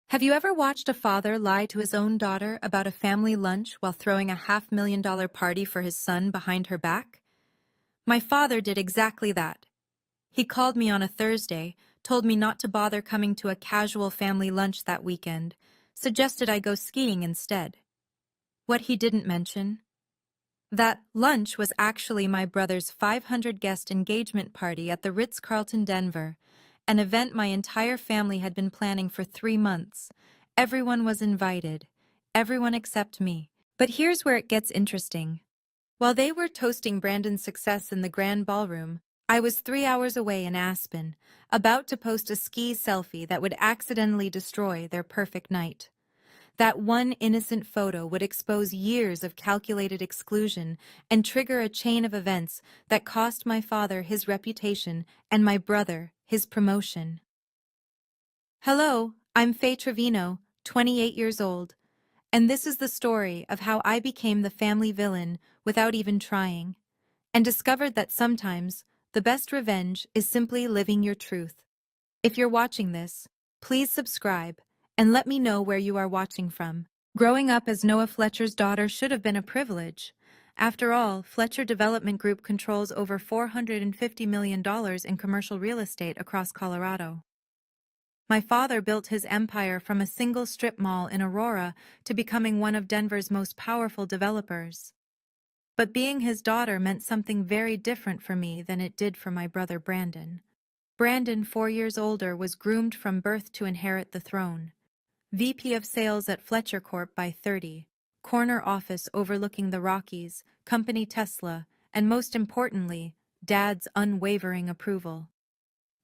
Have you ever watched a father lie to his own daughter about a family lunch while throwing a $500,000 party for his son behind her back? My father did exactly that. He called me on a Thursday, told me not to bother coming to a casual family lunch that weekend, suggested I go skiing instead. What he didn't mention? That lunch was actually my brother's 500-guest engagement party at the Ritz-Carlton, Denver, an event my entire family had been planning for 3 months. Everyone was invited, everyone except me. But here's where it gets interesting. While they were toasting Brandon's success in the grand ballroom, I was 3 hours away in Aspen, about to post a ski selfie that would accidentally destroy their perfect night. That one innocent photo would expose years of calculated exclusion and trigger a chain of events that cost my father his reputation and my brother his promotion. Hello, I'm Faye Trevino, 28 years old, and this is the story of how I became the family villain without even trying, and discovered that sometimes the best revenge is simply living your truth. If you're watching this, please subscribe and let me know where you are watching from. Growing up as Noah Fletcher's daughter should have been a privilege. After all, Fletcher Development Group controls over $450 million in commercial real estate across Colorado. My father built his empire from a single strip mall in Aurora to becoming one of Denver's most powerful developers. But being his daughter meant something very different for me than it did for my brother Brandon. Brandon, 4 years older, was groomed from birth to inherit the throne. VP of Sales at Fletcher Corp by 30, corner office overlooking the Rockies, company Tesla, and most importantly, Dad's unwavering approval.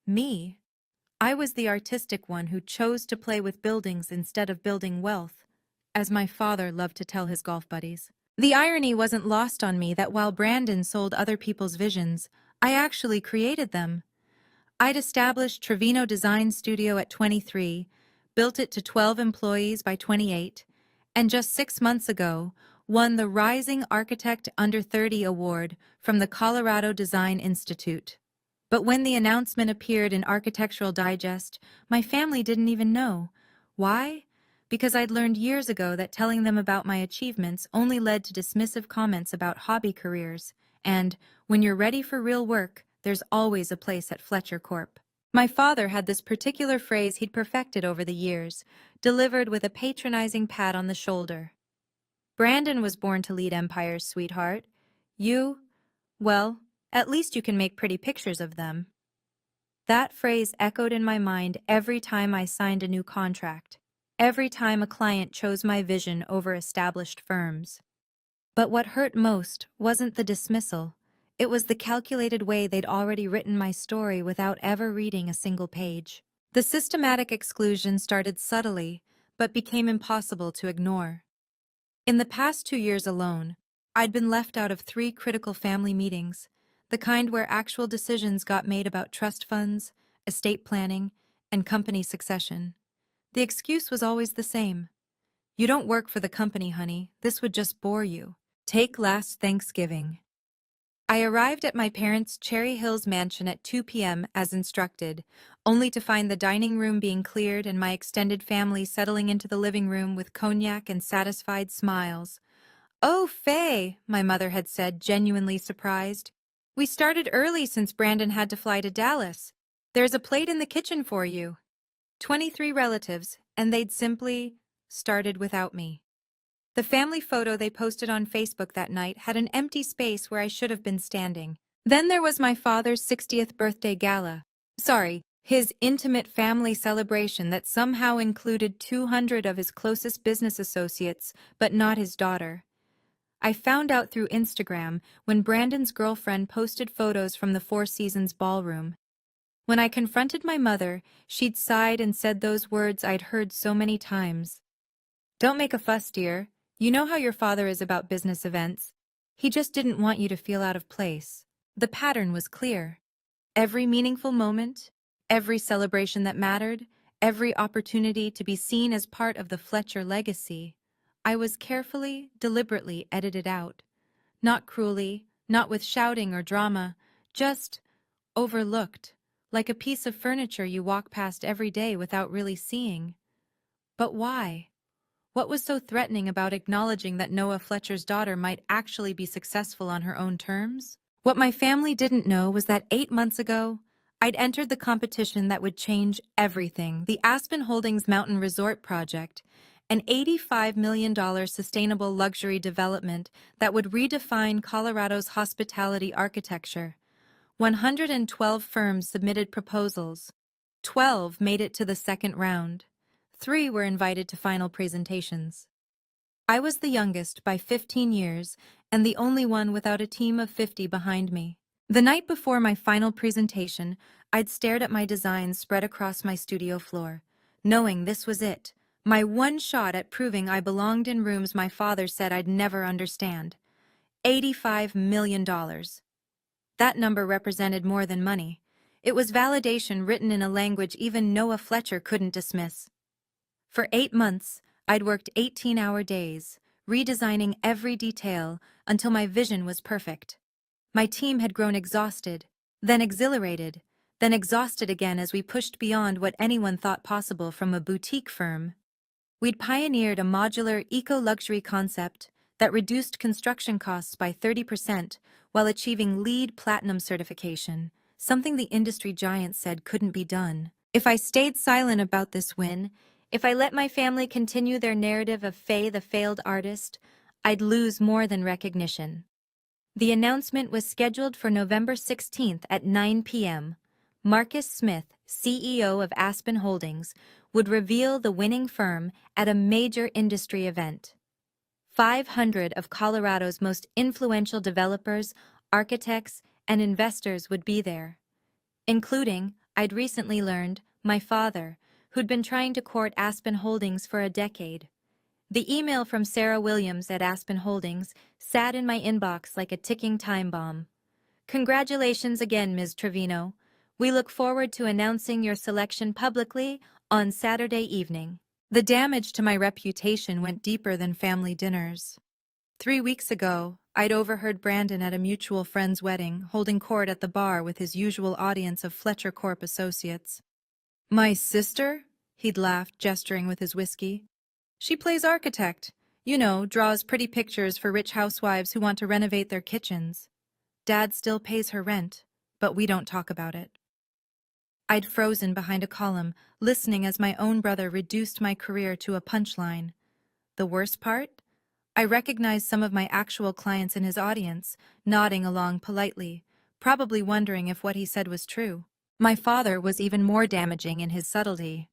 Me? I was the artistic one who chose to play with buildings instead of building wealth, as my father loved to tell his golf buddies. The irony wasn't lost on me that while Brandon sold other people's visions, I actually created them. I'd established Trevino Design Studio at 23, built it to 12 employees by 28, and just 6 months ago, won the Rising Architect Under 30 award from the Colorado Design Institute. But when the announcement appeared in Architectural Digest, my family didn't even know. Why? Because I'd learned years ago that telling them about my achievements only led to dismissive comments about hobby careers, and when you're ready for real work, there's always a place at Fletcher Corp. My father had this particular phrase he'd perfected over the years, delivered with a patronizing pat on the shoulder. Brandon was born to lead empires, sweetheart. Well, at least you can make pretty pictures of them. That phrase echoed in my mind every time I signed a new contract, every time a client chose my vision over established firms. But what hurt most wasn't the dismissal. It was the calculated way they'd already written my story without ever reading a single page. The systematic exclusion started subtly, but became impossible to ignore. In the past 2 years alone, I'd been left out of 3 critical family meetings, the kind where actual decisions got made about trust funds, estate planning, and company succession. The excuse was always the same. You don't work for the company, honey. This would just bore you. Take last Thanksgiving. I arrived at my parents' Cherry Hills mansion at 2 p.m. as instructed, only to find the dining room being cleared and my extended family settling into the living room with cognac and satisfied smiles. "Oh, Faye," my mother had said, genuinely surprised. "We started early since Brandon had to fly to Dallas. There's a plate in the kitchen for you." 23 relatives, and they'd simply started without me. The family photo they posted on Facebook that night had an empty space where I should have been standing. Then there was my father's 60th birthday gala. His intimate family celebration that somehow included 200 of his closest business associates, but not his daughter. I found out through Instagram when Brandon's girlfriend posted photos from the Four Seasons ballroom. When I confronted my mother, she'd sighed and said those words I'd heard so many times. "Don't make a fuss, dear. You know how your father is about business events. He just didn't want you to feel out of place." The pattern was clear. Every meaningful moment, every celebration that mattered, every opportunity to be seen as part of the Fletcher legacy, I was carefully, deliberately edited out. Not cruelly, not with shouting or drama, just overlooked, like a piece of furniture you walk past every day without really seeing. But why? What was so threatening about acknowledging that Noah Fletcher's daughter might actually be successful on her own terms? What my family didn't know was that 8 months ago, I'd entered the competition that would change everything, the Aspen Holdings Mountain Resort Project, an $85 million sustainable luxury development that would redefine Colorado's hospitality architecture. 112 firms submitted proposals. 12 made it to the second round. 3 were invited to final presentations. I was the youngest by 15 years and the only one without a team of 50 behind me. The night before my final presentation, I'd stared at my designs spread across my studio floor, knowing this was it, my one shot at proving I belonged in rooms my father said I'd never understand. $85 million. That number represented more than money. It was validation written in a language even Noah Fletcher couldn't dismiss. For 8 months, I'd worked 18-hour days, redesigning every detail until my vision was perfect. My team had grown exhausted, then exhilarated, then exhausted again as we pushed beyond what anyone thought possible from a boutique firm. We'd pioneered a modular eco-luxury concept that reduced construction costs by 30% while achieving LEED Platinum certification, something the industry giants said couldn't be done. If I stayed silent about this win, if I let my family continue their narrative of Faye the failed artist, I'd lose more than recognition. The announcement was scheduled for November 16th at 9 p.m. Marcus Smith, CEO of Aspen Holdings, would reveal the winning firm at a major industry event. 500 of Colorado's most influential developers, architects, and investors would be there, including, I'd recently learned, my father, who'd been trying to court Aspen Holdings for a decade. The email from Sarah Williams at Aspen Holdings sat in my inbox like a ticking time bomb. Congratulations again, Ms. Trevino. We look forward to announcing your selection publicly on Saturday evening. The damage to my reputation went deeper than family dinners. 3 weeks ago, I'd overheard Brandon at a mutual friend's wedding, holding court at the bar with his usual audience of Fletcher Corp associates. My sister? He'd laughed, gesturing with his whiskey. She plays architect. You know, draws pretty pictures for rich housewives who want to renovate their kitchens. Dad still pays her rent, but we don't talk about it. I'd frozen behind a column, listening as my own brother reduced my career to a punchline. The worst part? I recognized some of my actual clients in his audience, nodding along politely, probably wondering if what he said was true. My father was even more damaging in his subtlety.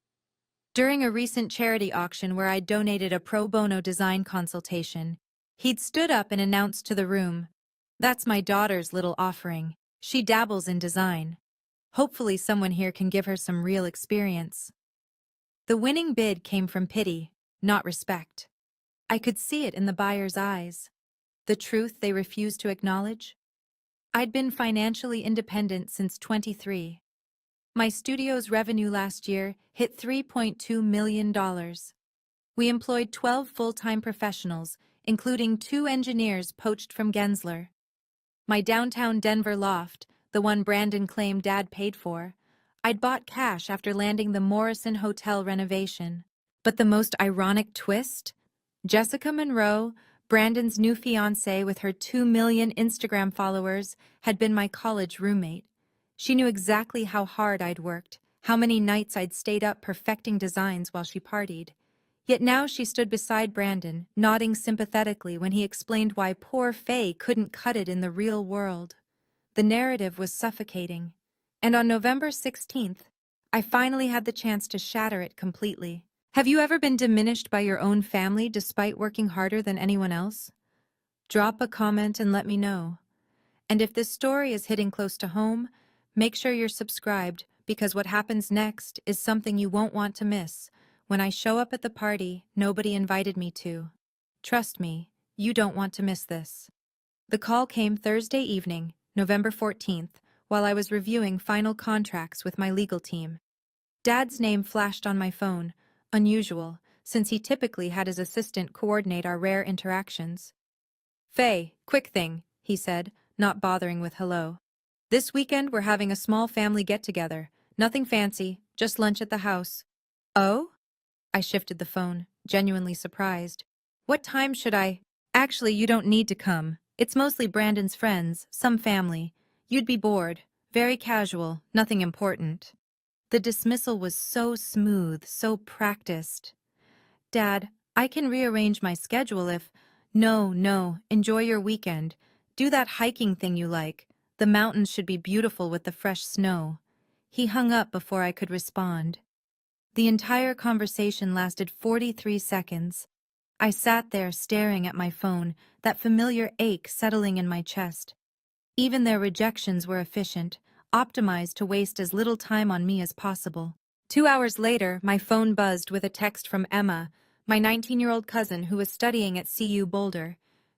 During a recent charity auction where I'd donated a pro bono design consultation, he'd stood up and announced to the room, "That's my daughter's little offering. She dabbles in design. Hopefully someone here can give her some real experience." The winning bid came from pity, not respect. I could see it in the buyer's eyes. The truth they refused to acknowledge? I'd been financially independent since 23. My studio's revenue last year hit $3.2 million. We employed 12 full-time professionals, including 2 engineers poached from Gensler. My downtown Denver loft, the one Brandon claimed Dad paid for, I'd bought cash after landing the Morrison Hotel renovation. But the most ironic twist? Jessica Monroe, Brandon's new fiancée with her 2 million Instagram followers, had been my college roommate. She knew exactly how hard I'd worked, how many nights I'd stayed up perfecting designs while she partied. Yet now she stood beside Brandon, nodding sympathetically when he explained why poor Faye couldn't cut it in the real world. The narrative was suffocating. And on November 16th, I finally had the chance to shatter it completely. Have you ever been diminished by your own family despite working harder than anyone else? Drop a comment and let me know. And if this story is hitting close to home, make sure you're subscribed, because what happens next is something you won't want to miss when I show up at the party nobody invited me to. Trust me, you don't want to miss this. The call came Thursday evening, November 14th, while I was reviewing final contracts with my legal team. Dad's name flashed on my phone, unusual, since he typically had his assistant coordinate our rare interactions. "Faye, quick thing," he said, not bothering with hello. "This weekend we're having a small family get-together. Nothing fancy, just lunch at the house." "Oh?" I shifted the phone, genuinely surprised. What time should I? Actually, you don't need to come. It's mostly Brandon's friends, some family. You'd be bored. Very casual, nothing important. The dismissal was so smooth, so practiced. Dad, I can rearrange my schedule if… No, enjoy your weekend. Do that hiking thing you like. The mountains should be beautiful with the fresh snow. He hung up before I could respond. The entire conversation lasted 43 seconds. I sat there staring at my phone, that familiar ache settling in my chest. Even their rejections were efficient, optimized to waste as little time on me as possible. 2 hours later, my phone buzzed with a text from Emma, my 19-year-old cousin who was studying at CU Boulder.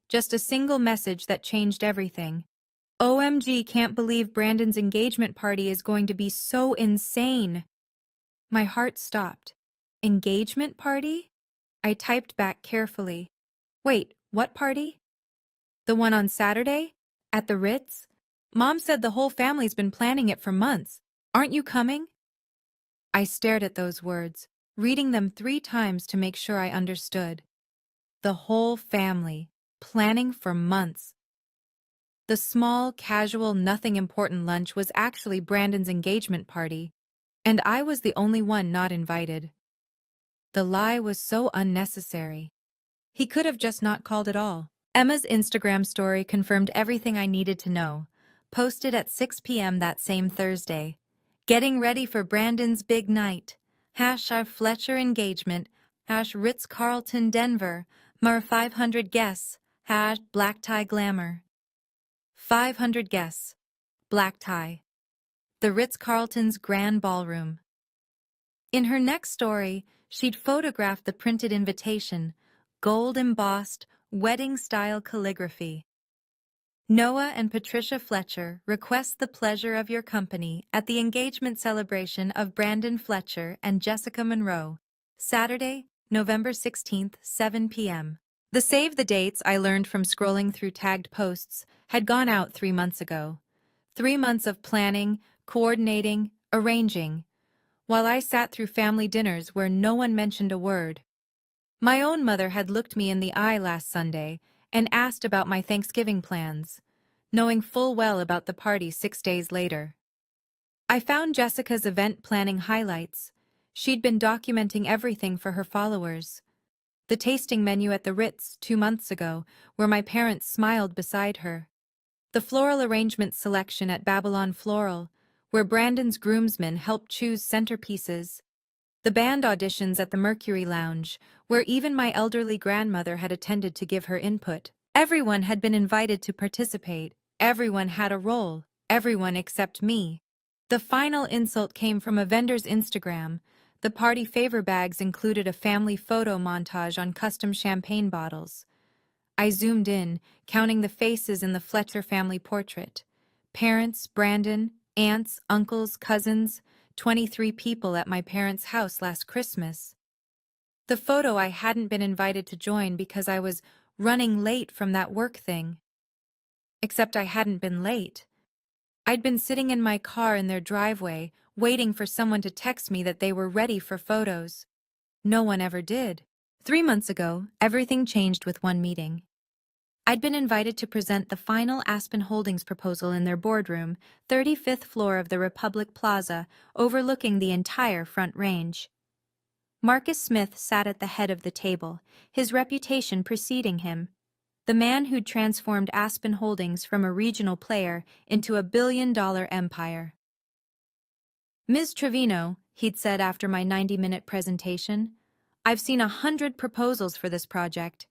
Just a single message that changed everything. OMG, can't believe Brandon's engagement party is going to be so insane. My heart stopped. Engagement party? I typed back carefully. Wait, what party? The one on Saturday? At the Ritz? Mom said the whole family's been planning it for months. Aren't you coming? I stared at those words, reading them 3 times to make sure I understood. The whole family, planning for months. The small, casual, nothing important lunch was actually Brandon's engagement party, and I was the only one not invited. The lie was so unnecessary. He could have just not called at all. Emma's Instagram story confirmed everything I needed to know, posted at 6 p.m. that same Thursday. Getting ready for Brandon's big night. # Fletcher engagement. # Ritz-Carlton Denver. Mar 500 guests. # black tie glamour. 500 guests. Black tie. The Ritz-Carlton's grand ballroom. In her next story, she'd photographed the printed invitation, gold-embossed, wedding-style calligraphy. Noah and Patricia Fletcher request the pleasure of your company at the engagement celebration of Brandon Fletcher and Jessica Monroe, Saturday, November 16th, 7 p.m. The save the dates I learned from scrolling through tagged posts had gone out 3 months ago. 3 months of planning, coordinating, arranging, while I sat through family dinners where no one mentioned a word. My own mother had looked me in the eye last Sunday and asked about my Thanksgiving plans, knowing full well about the party 6 days later. I found Jessica's event planning highlights. She'd been documenting everything for her followers. The tasting menu at the Ritz 2 months ago, where my parents smiled beside her. The floral arrangement selection at Babylon Floral, where Brandon's groomsmen helped choose centerpieces. The band auditions at the Mercury Lounge, where even my elderly grandmother had attended to give her input. Everyone had been invited to participate. Everyone had a role. Everyone except me. The final insult came from a vendor's Instagram. The party favor bags included a family photo montage on custom champagne bottles. I zoomed in, counting the faces in the Fletcher family portrait. Parents, Brandon, aunts, uncles, cousins, 23 people at my parents' house last Christmas. The photo I hadn't been invited to join because I was running late from that work thing. Except I hadn't been late. I'd been sitting in my car in their driveway, waiting for someone to text me that they were ready for photos. No one ever did. 3 months ago, everything changed with one meeting. I'd been invited to present the final Aspen Holdings proposal in their boardroom, 35th floor of the Republic Plaza, overlooking the entire Front Range. Marcus Smith sat at the head of the table, his reputation preceding him. The man who'd transformed Aspen Holdings from a regional player into a billion-dollar empire. Ms. Trevino, he'd said after my 90-minute presentation, I've seen 100 proposals for this project.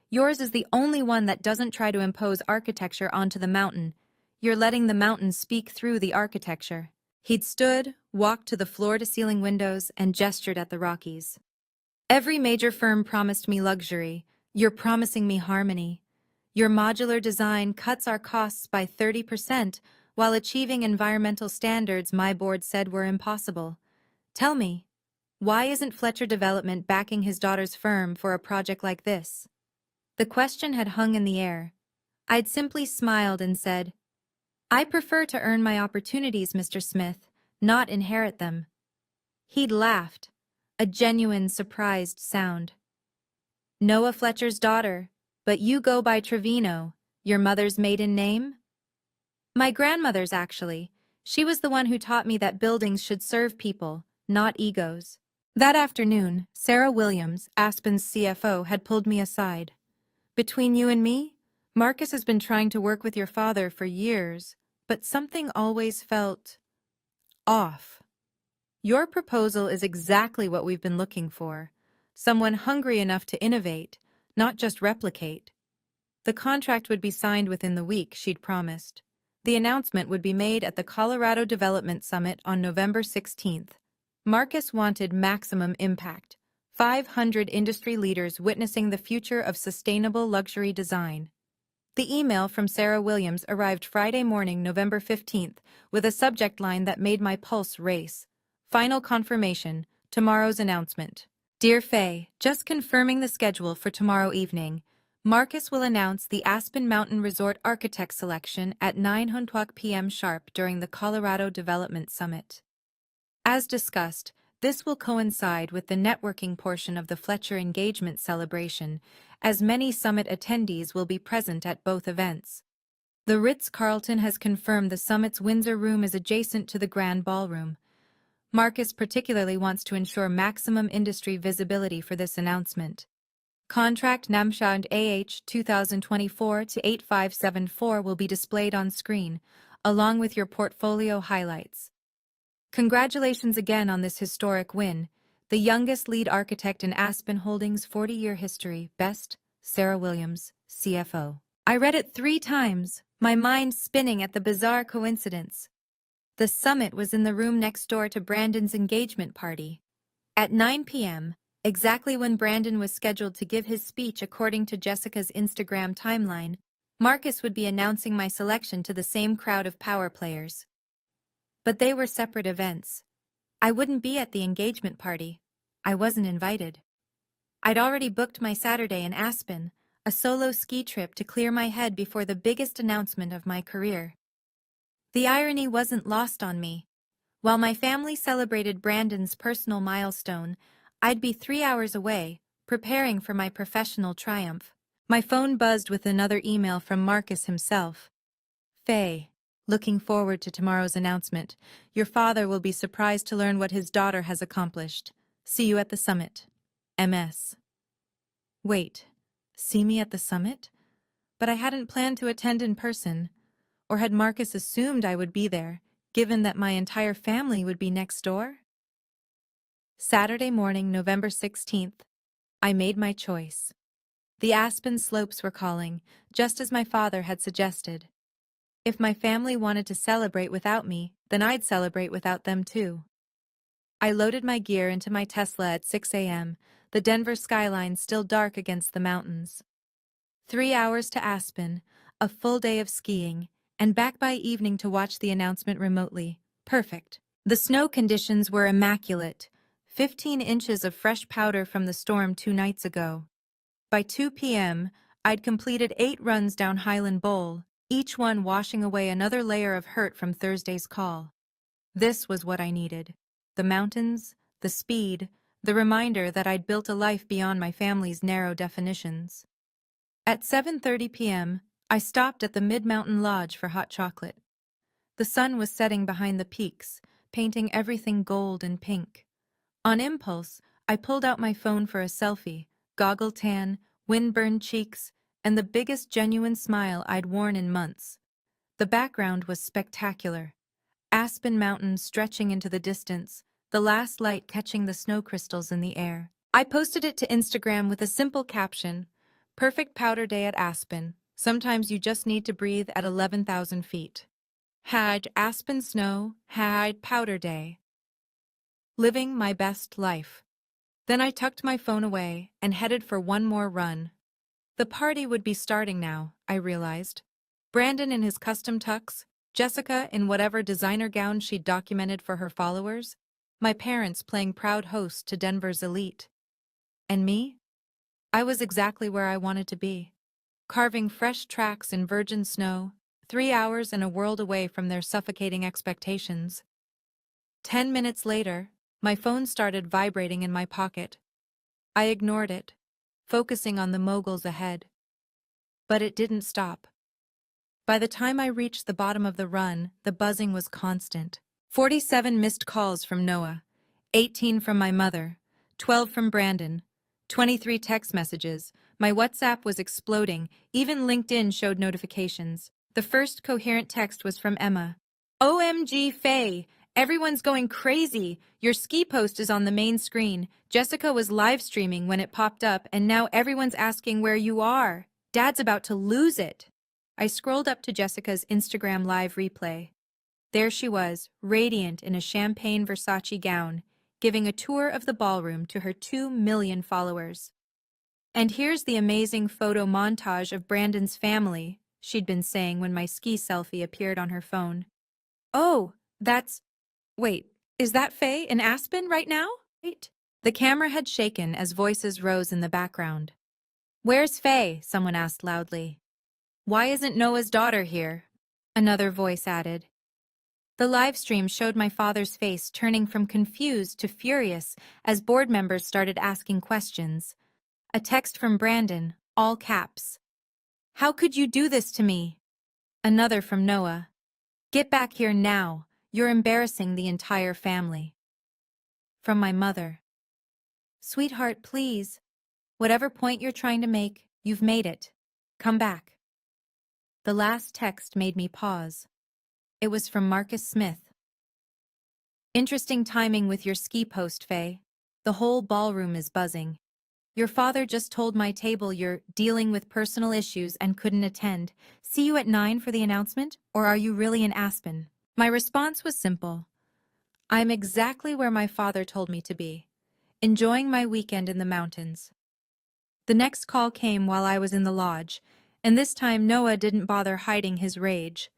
Yours is the only one that doesn't try to impose architecture onto the mountain. You're letting the mountain speak through the architecture. He'd stood, walked to the floor-to-ceiling windows, and gestured at the Rockies. Every major firm promised me luxury. You're promising me harmony. Your modular design cuts our costs by 30% while achieving environmental standards my board said were impossible. Tell me, why isn't Fletcher Development backing his daughter's firm for a project like this? The question had hung in the air. I'd simply smiled and said, I prefer to earn my opportunities, Mr. Smith, not inherit them. He'd laughed. A genuine surprised sound. Noah Fletcher's daughter, but you go by Trevino, your mother's maiden name? My grandmother's, actually. She was the one who taught me that buildings should serve people, not egos. That afternoon, Sarah Williams, Aspen's CFO, had pulled me aside. Between you and me, Marcus has been trying to work with your father for years, but something always felt off. Your proposal is exactly what we've been looking for. Someone hungry enough to innovate, not just replicate. The contract would be signed within the week she'd promised. The announcement would be made at the Colorado Development Summit on November 16th. Marcus wanted maximum impact. 500 industry leaders witnessing the future of sustainable luxury design. The email from Sarah Williams arrived Friday morning, November 15th, with a subject line that made my pulse race. Final confirmation, tomorrow's announcement. Dear Faye, just confirming the schedule for tomorrow evening. Marcus will announce the Aspen Mountain Resort Architect selection at 9:00 p.m. sharp during the Colorado Development Summit. As discussed, this will coincide with the networking portion of the Fletcher Engagement Celebration, as many summit attendees will be present at both events. The Ritz-Carlton has confirmed the summit's Windsor room is adjacent to the Grand Ballroom. Marcus particularly wants to ensure maximum industry visibility for this announcement. Contract Namshand AH 2024-8574 will be displayed on screen, along with your portfolio highlights. Congratulations again on this historic win, the youngest lead architect in Aspen Holdings' 40-year history. Best, Sarah Williams, CFO. I read it 3 times, my mind spinning at the bizarre coincidence. The summit was in the room next door to Brandon's engagement party. At 9 p.m., exactly when Brandon was scheduled to give his speech according to Jessica's Instagram timeline, Marcus would be announcing my selection to the same crowd of power players. But they were separate events. I wouldn't be at the engagement party. I wasn't invited. I'd already booked my Saturday in Aspen, a solo ski trip to clear my head before the biggest announcement of my career. The irony wasn't lost on me. While my family celebrated Brandon's personal milestone, I'd be 3 hours away, preparing for my professional triumph. My phone buzzed with another email from Marcus himself. Faye, looking forward to tomorrow's announcement. Your father will be surprised to learn what his daughter has accomplished. See you at the summit. MS. Wait, see me at the summit? But I hadn't planned to attend in person. Or had Marcus assumed I would be there, given that my entire family would be next door? Saturday morning, November 16th, I made my choice. The Aspen slopes were calling, just as my father had suggested. If my family wanted to celebrate without me, then I'd celebrate without them too. I loaded my gear into my Tesla at 6 a.m., the Denver skyline still dark against the mountains. 3 hours to Aspen, a full day of skiing, and back by evening to watch the announcement remotely. Perfect. The snow conditions were immaculate. 15 inches of fresh powder from the storm 2 nights ago. By 2 p.m., I'd completed 8 runs down Highland Bowl, each one washing away another layer of hurt from Thursday's call. This was what I needed. The mountains, the speed, the reminder that I'd built a life beyond my family's narrow definitions. At 7:30 p.m., I stopped at the Mid-Mountain Lodge for hot chocolate. The sun was setting behind the peaks, painting everything gold and pink. On impulse, I pulled out my phone for a selfie, goggle tan, wind-burned cheeks, and the biggest genuine smile I'd worn in months. The background was spectacular. Aspen Mountain stretching into the distance, the last light catching the snow crystals in the air. I posted it to Instagram with a simple caption, "Perfect powder day at Aspen. Sometimes you just need to breathe at 11,000 feet. Had Aspen snow, had powder day. Living my best life." Then I tucked my phone away and headed for one more run. The party would be starting now, I realized. Brandon in his custom tux, Jessica in whatever designer gown she'd documented for her followers, my parents playing proud host to Denver's elite. And me? I was exactly where I wanted to be. Carving fresh tracks in virgin snow, 3 hours and a world away from their suffocating expectations. 10 minutes later, My phone started vibrating in my pocket. I ignored it, focusing on the moguls ahead. But it didn't stop. By the time I reached the bottom of the run, the buzzing was constant. 47 missed calls from Noah, 18 from my mother, 12 from Brandon, 23 text messages. My WhatsApp was exploding, even LinkedIn showed notifications. The first coherent text was from Emma. OMG, Faye! Everyone's going crazy! Your ski post is on the main screen. Jessica was live streaming when it popped up, and now everyone's asking where you are. Dad's about to lose it. I scrolled up to Jessica's Instagram live replay. There she was, radiant in a champagne Versace gown, giving a tour of the ballroom to her 2 million followers. And here's the amazing photo montage of Brandon's family, she'd been saying when my ski selfie appeared on her phone. Oh, wait, is that Faye in Aspen right now? Wait. The camera had shaken as voices rose in the background. Where's Faye? Someone asked loudly. Why isn't Noah's daughter here? Another voice added. The live stream showed my father's face turning from confused to furious as board members started asking questions. A text from Brandon, all caps. How could you do this to me? Another from Noah. Get back here now. You're embarrassing the entire family. From my mother. Sweetheart, please. Whatever point you're trying to make, you've made it. Come back. The last text made me pause. It was from Marcus Smith. Interesting timing with your ski post, Faye. The whole ballroom is buzzing. Your father just told my table you're dealing with personal issues and couldn't attend. See you at 9 for the announcement, or are you really in Aspen? My response was simple. I'm exactly where my father told me to be, enjoying my weekend in the mountains. The next call came while I was in the lodge, and this time Noah didn't bother hiding his rage.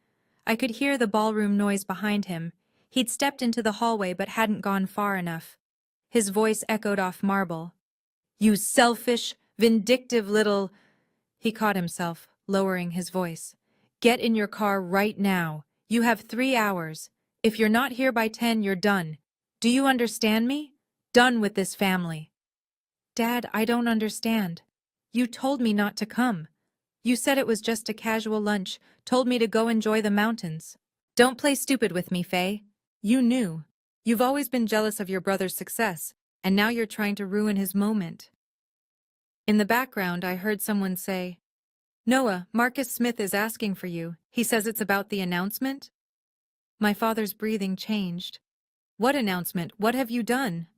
I could hear the ballroom noise behind him. He'd stepped into the hallway but hadn't gone far enough. His voice echoed off marble. You selfish, vindictive little... He caught himself, lowering his voice. Get in your car right now. You have 3 hours. If you're not here by 10, you're done. Do you understand me? Done with this family. Dad, I don't understand. You told me not to come. You said it was just a casual lunch, told me to go enjoy the mountains. Don't play stupid with me, Faye. You knew. You've always been jealous of your brother's success, and now you're trying to ruin his moment. In the background, I heard someone say, Noah, Marcus Smith is asking for you. He says it's about the announcement. My father's breathing changed. What announcement? What have you done?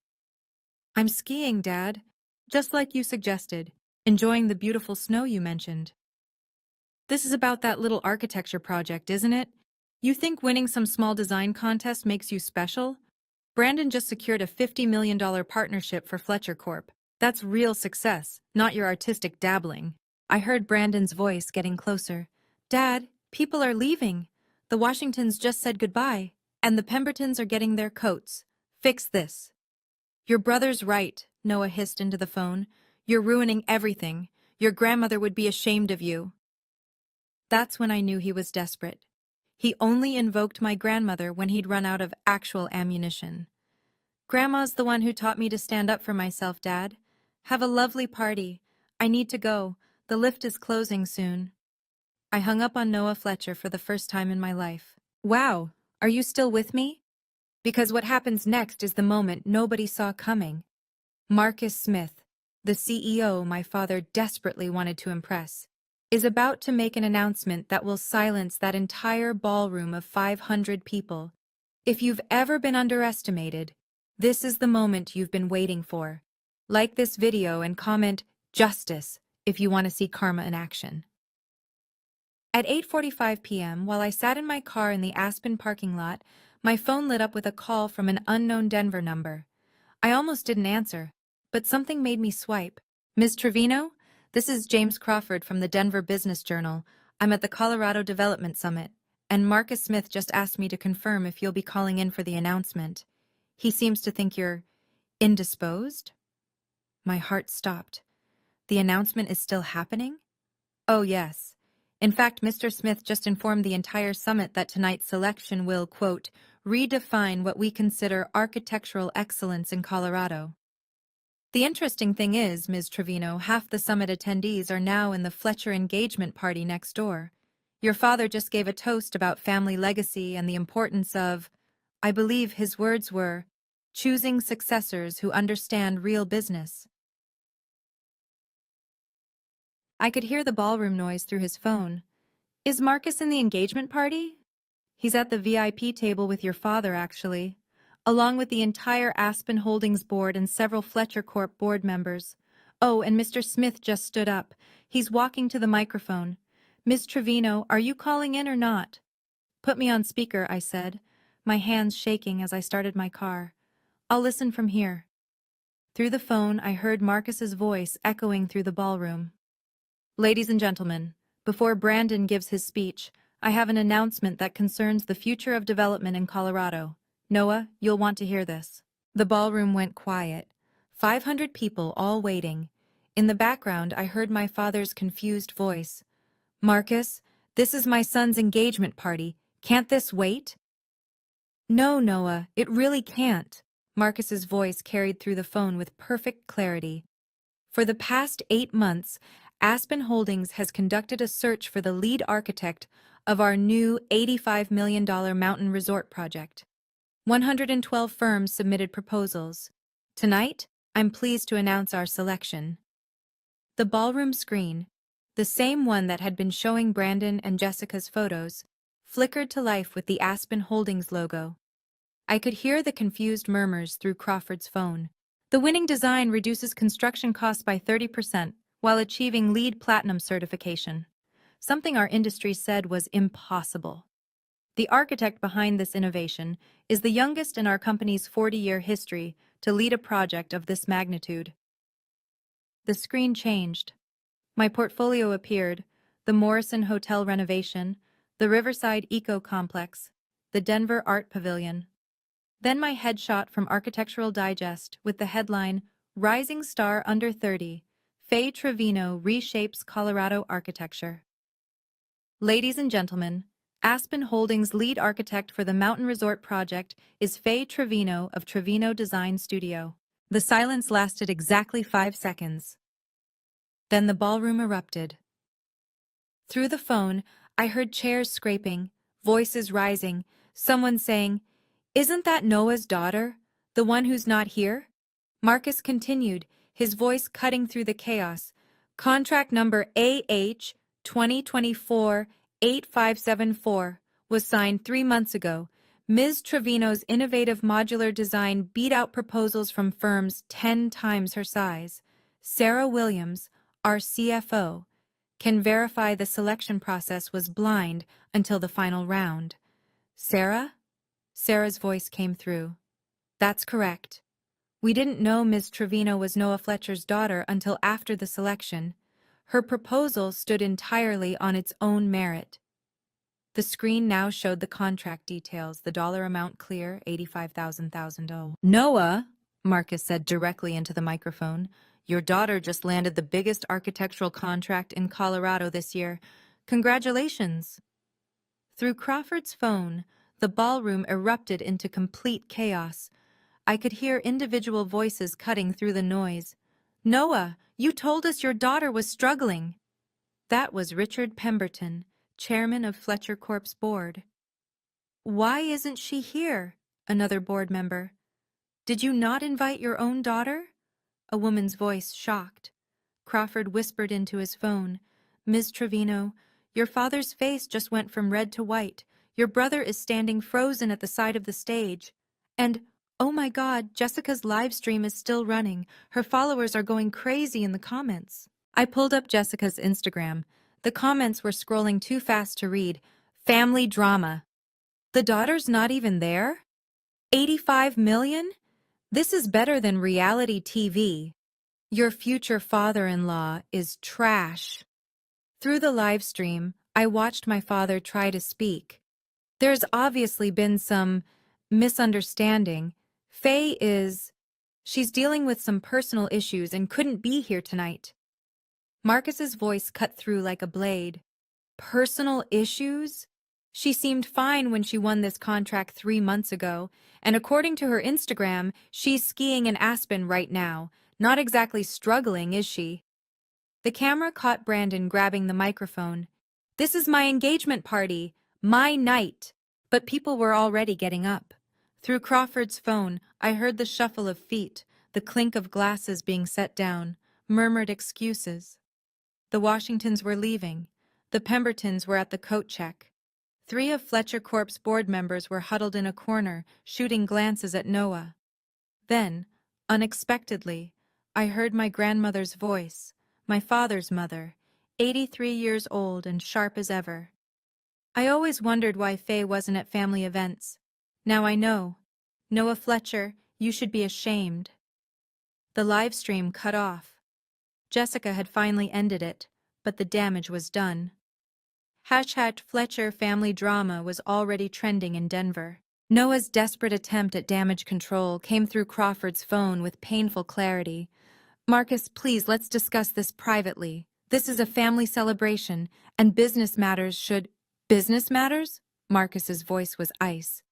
I'm skiing, Dad. Just like you suggested, enjoying the beautiful snow you mentioned. This is about that little architecture project, isn't it? You think winning some small design contest makes you special? Brandon just secured a $50 million partnership for Fletcher Corp. That's real success, not your artistic dabbling. I heard Brandon's voice getting closer. Dad, people are leaving. The Washingtons just said goodbye, and the Pembertons are getting their coats. Fix this. Your brother's right, Noah hissed into the phone. You're ruining everything. Your grandmother would be ashamed of you. That's when I knew he was desperate. He only invoked my grandmother when he'd run out of actual ammunition. Grandma's the one who taught me to stand up for myself, Dad. Have a lovely party. I need to go. The lift is closing soon. I hung up on Noah Fletcher for the first time in my life. Wow, are you still with me? Because what happens next is the moment nobody saw coming. Marcus Smith, the CEO my father desperately wanted to impress, is about to make an announcement that will silence that entire ballroom of 500 people. If you've ever been underestimated, this is the moment you've been waiting for. Like this video and comment "Justice" if you want to see karma in action. At 8:45 p.m., while I sat in my car in the Aspen parking lot, my phone lit up with a call from an unknown Denver number. I almost didn't answer, but something made me swipe. Ms. Trevino? This is James Crawford from the Denver Business Journal. I'm at the Colorado Development Summit, and Marcus Smith just asked me to confirm if you'll be calling in for the announcement. He seems to think you're indisposed? My heart stopped. The announcement is still happening? Oh, yes. In fact, Mr. Smith just informed the entire summit that tonight's selection will, quote, redefine what we consider architectural excellence in Colorado. The interesting thing is, Ms. Trevino, half the summit attendees are now in the Fletcher engagement party next door. Your father just gave a toast about family legacy and the importance of, I believe his words were, choosing successors who understand real business. I could hear the ballroom noise through his phone. Is Marcus in the engagement party? He's at the VIP table with your father, actually, along with the entire Aspen Holdings board and several Fletcher Corp board members. Oh, and Mr. Smith just stood up. He's walking to the microphone. Ms. Trevino, are you calling in or not? Put me on speaker, I said, my hands shaking as I started my car. I'll listen from here. Through the phone, I heard Marcus's voice echoing through the ballroom. Ladies and gentlemen, before Brandon gives his speech, I have an announcement that concerns the future of development in Colorado. Noah, you'll want to hear this. The ballroom went quiet. 500 people all waiting. In the background, I heard my father's confused voice. Marcus, this is my son's engagement party. Can't this wait? No, Noah, it really can't. Marcus's voice carried through the phone with perfect clarity. For the past 8 months, Aspen Holdings has conducted a search for the lead architect of our new $85 million mountain resort project. 112 firms submitted proposals. Tonight, I'm pleased to announce our selection. The ballroom screen, the same one that had been showing Brandon and Jessica's photos, flickered to life with the Aspen Holdings logo. I could hear the confused murmurs through Crawford's phone. The winning design reduces construction costs by 30% while achieving LEED Platinum certification, something our industry said was impossible. The architect behind this innovation is the youngest in our company's 40-year history to lead a project of this magnitude. The screen changed. My portfolio appeared: the Morrison Hotel renovation, the Riverside Eco Complex, the Denver Art Pavilion. Then my headshot from Architectural Digest with the headline, Rising Star Under 30, Faye Trevino Reshapes Colorado Architecture. Ladies and gentlemen, Aspen Holdings' lead architect for the mountain resort project is Faye Trevino of Trevino Design Studio. The silence lasted exactly 5 seconds. Then the ballroom erupted. Through the phone, I heard chairs scraping, voices rising, someone saying, "Isn't that Noah's daughter, the one who's not here?" Marcus continued, his voice cutting through the chaos. Contract number AH 2024-8574 was signed 3 months ago. Ms. Trevino's innovative modular design beat out proposals from firms 10 times her size. Sarah Williams, our CFO, can verify the selection process was blind until the final round. Sarah? Sarah's voice came through. That's correct. We didn't know Ms. Trevino was Noah Fletcher's daughter until after the selection. Her proposal stood entirely on its own merit. The screen now showed the contract details, the dollar amount clear, $85,000. Noah, Marcus said directly into the microphone, your daughter just landed the biggest architectural contract in Colorado this year. Congratulations. Through Crawford's phone, the ballroom erupted into complete chaos. I could hear individual voices cutting through the noise. Noah, you told us your daughter was struggling. That was Richard Pemberton, chairman of Fletcher Corp's board. Why isn't she here? Another board member. Did you not invite your own daughter? A woman's voice shocked. Crawford whispered into his phone. Ms. Trevino, your father's face just went from red to white. Your brother is standing frozen at the side of the stage. And, oh my God, Jessica's live stream is still running. Her followers are going crazy in the comments. I pulled up Jessica's Instagram. The comments were scrolling too fast to read. Family drama. The daughter's not even there? 85 million? This is better than reality TV. Your future father-in-law is trash. Through the live stream, I watched my father try to speak. There's obviously been some misunderstanding. She's dealing with some personal issues and couldn't be here tonight. Marcus's voice cut through like a blade. Personal issues? She seemed fine when she won this contract 3 months ago, and according to her Instagram, she's skiing in Aspen right now. Not exactly struggling, is she? The camera caught Brandon grabbing the microphone. This is my engagement party, my night. But people were already getting up. Through Crawford's phone, I heard the shuffle of feet, the clink of glasses being set down, murmured excuses. The Washingtons were leaving. The Pembertons were at the coat check. 3 of Fletcher Corp's board members were huddled in a corner, shooting glances at Noah. Then, unexpectedly, I heard my grandmother's voice, my father's mother, 83 years old and sharp as ever. I always wondered why Faye wasn't at family events. Now I know. Noah Fletcher, you should be ashamed. The live stream cut off. Jessica had finally ended it, but the damage was done. #Fletcher family drama was already trending in Denver. Noah's desperate attempt at damage control came through Crawford's phone with painful clarity. Marcus, please, let's discuss this privately. This is a family celebration, and business matters should... Business matters? Marcus's voice was ice.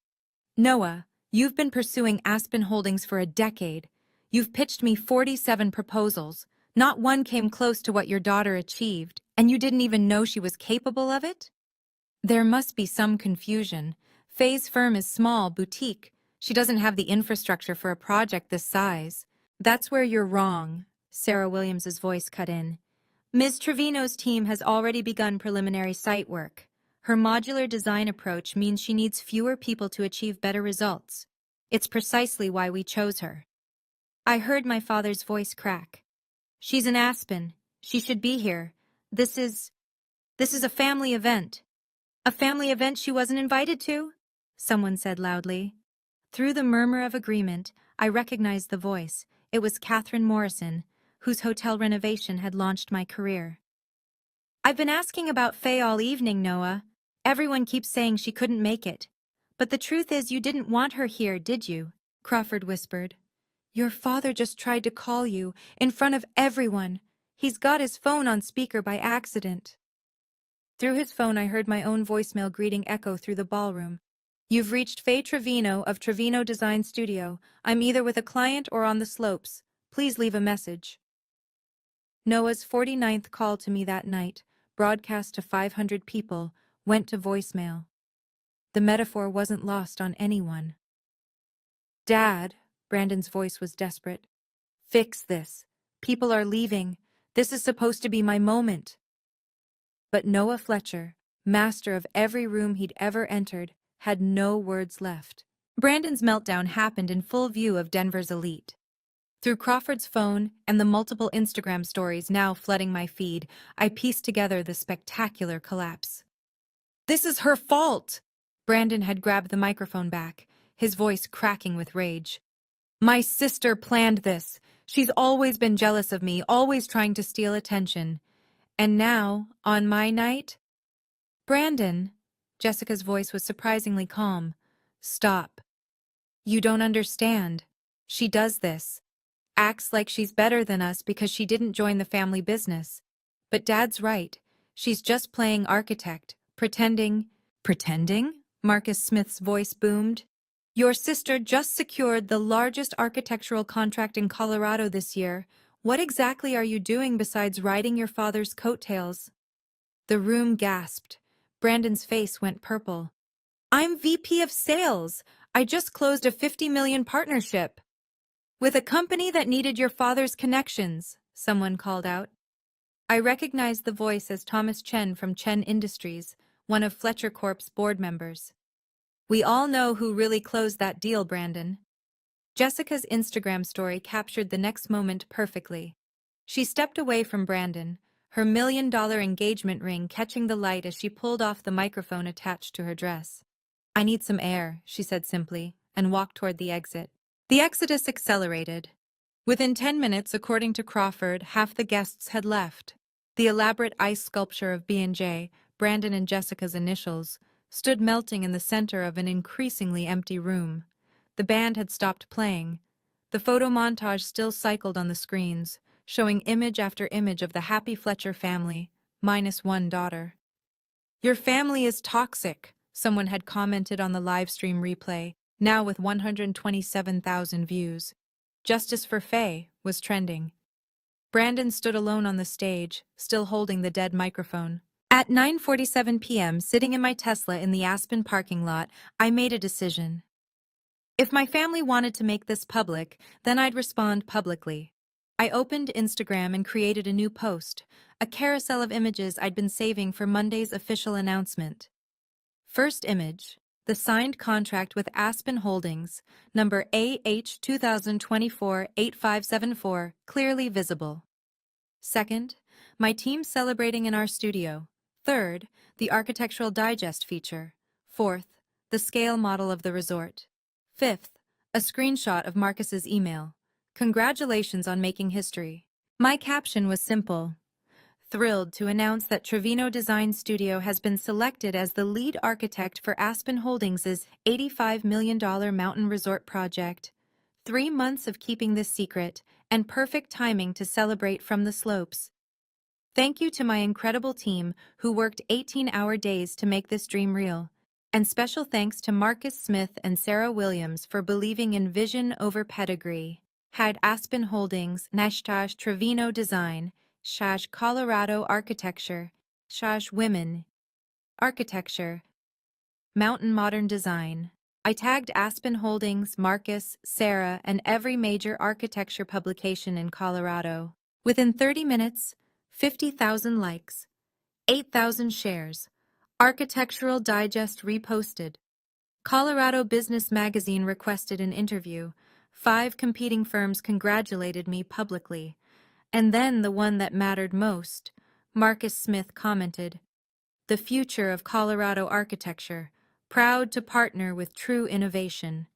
Noah, you've been pursuing Aspen Holdings for a decade. You've pitched me 47 proposals. Not one came close to what your daughter achieved, and you didn't even know she was capable of it? There must be some confusion. Faye's firm is small, boutique. She doesn't have the infrastructure for a project this size. That's where you're wrong, Sarah Williams's voice cut in. Ms. Trevino's team has already begun preliminary site work. Her modular design approach means she needs fewer people to achieve better results. It's precisely why we chose her. I heard my father's voice crack. She's in Aspen. She should be here. This is a family event. A family event she wasn't invited to? Someone said loudly. Through the murmur of agreement, I recognized the voice. It was Catherine Morrison, whose hotel renovation had launched my career. I've been asking about Faye all evening, Noah. Everyone keeps saying she couldn't make it. But the truth is you didn't want her here, did you? Crawford whispered. Your father just tried to call you, in front of everyone. He's got his phone on speaker by accident. Through his phone, I heard my own voicemail greeting echo through the ballroom. You've reached Faye Trevino of Trevino Design Studio. I'm either with a client or on the slopes. Please leave a message. Noah's 49th call to me that night, broadcast to 500 people, went to voicemail. The metaphor wasn't lost on anyone. Dad, Brandon's voice was desperate. Fix this. People are leaving. This is supposed to be my moment. But Noah Fletcher, master of every room he'd ever entered, had no words left. Brandon's meltdown happened in full view of Denver's elite. Through Crawford's phone and the multiple Instagram stories now flooding my feed, I pieced together the spectacular collapse. This is her fault! Brandon had grabbed the microphone back, his voice cracking with rage. My sister planned this. She's always been jealous of me, always trying to steal attention. And now, on my night? Brandon, Jessica's voice was surprisingly calm. Stop. You don't understand. She does this. Acts like she's better than us because she didn't join the family business. But Dad's right. She's just playing architect, pretending. Pretending? Marcus Smith's voice boomed. Your sister just secured the largest architectural contract in Colorado this year. What exactly are you doing besides riding your father's coattails? The room gasped. Brandon's face went purple. I'm VP of Sales. I just closed a $50 million partnership. With a company that needed your father's connections, someone called out. I recognized the voice as Thomas Chen from Chen Industries, one of Fletcher Corp's board members. We all know who really closed that deal, Brandon. Jessica's Instagram story captured the next moment perfectly. She stepped away from Brandon, her $1 million engagement ring catching the light as she pulled off the microphone attached to her dress. I need some air, she said simply, and walked toward the exit. The exodus accelerated. Within 10 minutes, according to Crawford, half the guests had left. The elaborate ice sculpture of B&J, Brandon and Jessica's initials, stood melting in the center of an increasingly empty room. The band had stopped playing. The photo montage still cycled on the screens, showing image after image of the happy Fletcher family, minus one daughter. Your family is toxic, Someone had commented on the live stream replay, now with 127,000 views. Justice for Faye was trending. Brandon stood alone on the stage, still holding the dead microphone. At 9:47 p.m., sitting in my Tesla in the Aspen parking lot, I made a decision. If my family wanted to make this public, then I'd respond publicly. I opened Instagram and created a new post, a carousel of images I'd been saving for Monday's official announcement. First image, the signed contract with Aspen Holdings, number AH 2024-8574, clearly visible. Second, my team celebrating in our studio. Third, the Architectural Digest feature. Fourth, the scale model of the resort. Fifth, a screenshot of Marcus's email. Congratulations on making history. My caption was simple. Thrilled to announce that Trevino Design Studio has been selected as the lead architect for Aspen Holdings' $85 million mountain resort project. 3 months of keeping this secret, and perfect timing to celebrate from the slopes. Thank you to my incredible team who worked 18-hour days to make this dream real. And special thanks to Marcus Smith and Sarah Williams for believing in vision over pedigree. Had Aspen Holdings, Nashtash Trevino Design, Shash Colorado Architecture, Shash Women, Architecture, Mountain Modern Design. I tagged Aspen Holdings, Marcus, Sarah, and every major architecture publication in Colorado. Within 30 minutes, 50,000 likes, 8,000 shares. Architectural Digest reposted. Colorado Business Magazine requested an interview. 5 competing firms congratulated me publicly. And then the one that mattered most, Marcus Smith commented, "The future of Colorado architecture, proud to partner with true innovation."